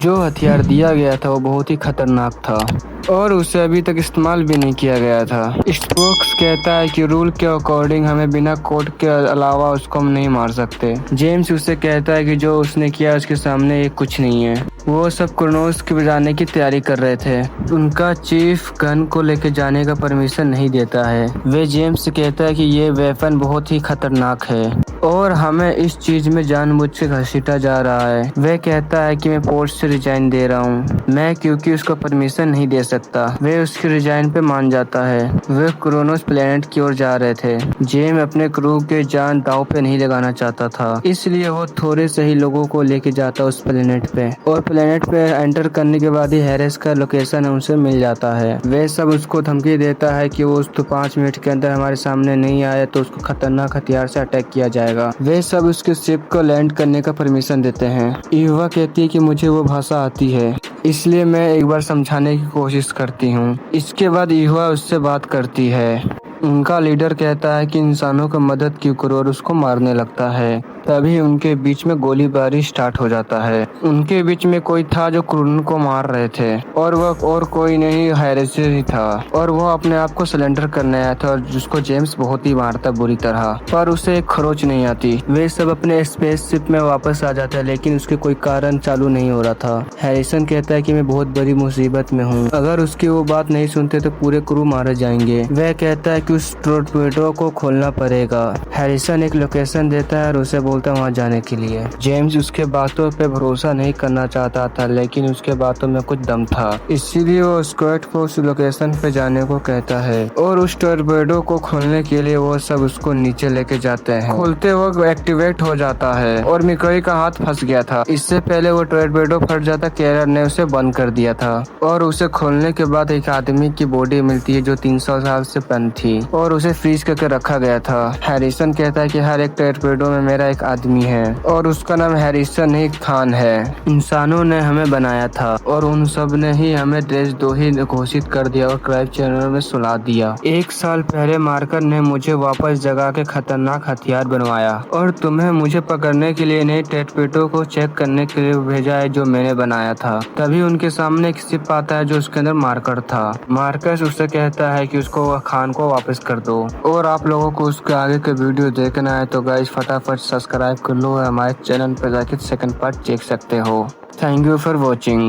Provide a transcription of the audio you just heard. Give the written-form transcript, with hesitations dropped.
जो हथियार दिया गया था वो बहुत ही खतरनाक था और उसे अभी तक इस्तेमाल भी नहीं किया गया था। स्पोक्स कहता है कि रूल के अकॉर्डिंग हमें बिना कोड के अलावा उसको हम नहीं मार सकते। जेम्स उससे कहता है कि जो उसने किया उसके सामने ये कुछ नहीं है। वो सब क्रोनोस के बजाने की तैयारी कर रहे थे। उनका चीफ गन को लेके जाने का परमिशन नहीं देता है। वे जेम्स से कहता है कि ये वेपन बहुत ही खतरनाक है और हमें इस चीज में जानबूझ के घसीटा जा रहा है। वह कहता है कि मैं पोस्ट से रिजाइन दे रहा हूँ मैं क्योंकि उसको परमिशन नहीं दे सकता। वे उसके रिजाइन पे मान जाता है। वे क्रोनोस प्लेनेट की ओर जा रहे थे। जेम अपने क्रू के जान दांव पे नहीं लगाना चाहता था, इसलिए वो थोड़े से ही लोगों को लेके जाता उस प्लेनेट पे और प्लेनेट पे एंटर करने के बाद ही हैरिस का लोकेशन उनसे मिल जाता है। वे सब उसको धमकी देता है कि वो उसको 5 मिनट के अंदर हमारे सामने नहीं आया तो उसको खतरनाक हथियार से अटैक किया जाएगा। वे सब उसके शिप को लैंड करने का परमिशन देते हैं। ईवा कहती है कि मुझे वो भाषा आती है, इसलिए मैं एक बार समझाने की कोशिश करती हूँ। इसके बाद ईवा उससे बात करती है। उनका लीडर कहता है कि इंसानों को मदद क्यों करो और उसको मारने लगता है। तभी उनके बीच में गोलीबारी स्टार्ट हो जाता है। उनके बीच में कोई था जो क्रून को मार रहे थे और वह और कोई नहीं हैरिस ही था और वो अपने आप को सरेंडर करने आया था और जिसको जेम्स बहुत ही मारता बुरी तरह, पर उसे एक खरोच नहीं आती। वे सब अपने स्पेसशिप में वापस आ जाते हैं लेकिन उसके कोई कारण चालू नहीं हो रहा था। हैरिसन कहता है कि मैं बहुत बड़ी मुसीबत में हूँ, अगर उसकी वो बात नहीं सुनते तो पूरे क्रू मारे जाएंगे। वह कहता है कि उस टोरपीडो को खोलना पड़ेगा। हैरिसन एक लोकेशन देता है और उसे बोलता है वहाँ जाने के लिए। जेम्स उसके बातों पे भरोसा नहीं करना चाहता था लेकिन उसके बातों में कुछ दम था, इसीलिए वो स्क्वाड को उस लोकेशन पे जाने को कहता है और उस टोरपीडो को खोलने के लिए वो सब उसको नीचे लेके जाते हैं। खोलते वक्त एक्टिवेट हो जाता है और मिकोई का हाथ फंस गया था। इससे पहले वो टोरपीडो फट जाता केरर ने उसे बंद कर दिया था और उसे खोलने के बाद एक आदमी की बॉडी मिलती है जो 300 साल से बंद थी और उसे फ्रीज करके रखा गया था। हैरिसन कहता है कि हर एक टोरपीडो में मेरा एक आदमी है और उसका नाम हैरिसन ही खान है। इंसानों ने हमें बनाया था और उन सब ने ही हमें देशद्रोही घोषित कर दिया और क्राइम चैनल में सुला दिया। 1 साल पहले मार्कर ने मुझे वापस जगा के खतरनाक हथियार बनवाया और तुम्हें मुझे पकड़ने के लिए नए टोरपीडो को चेक करने के लिए भेजा है जो मैंने बनाया था। तभी उनके सामने एक शिप आता है जो उसके अंदर मार्कर था। मार्कस उससे कहता है कि उसको खान को वापस कर दो और आप लोगों को उसके आगे के वीडियो देखना है तो गाइस फटाफट सब्सक्राइब कर लो और हमारे चैनल पर जाके सेकंड पार्ट देख सकते हो। Thank you for watching.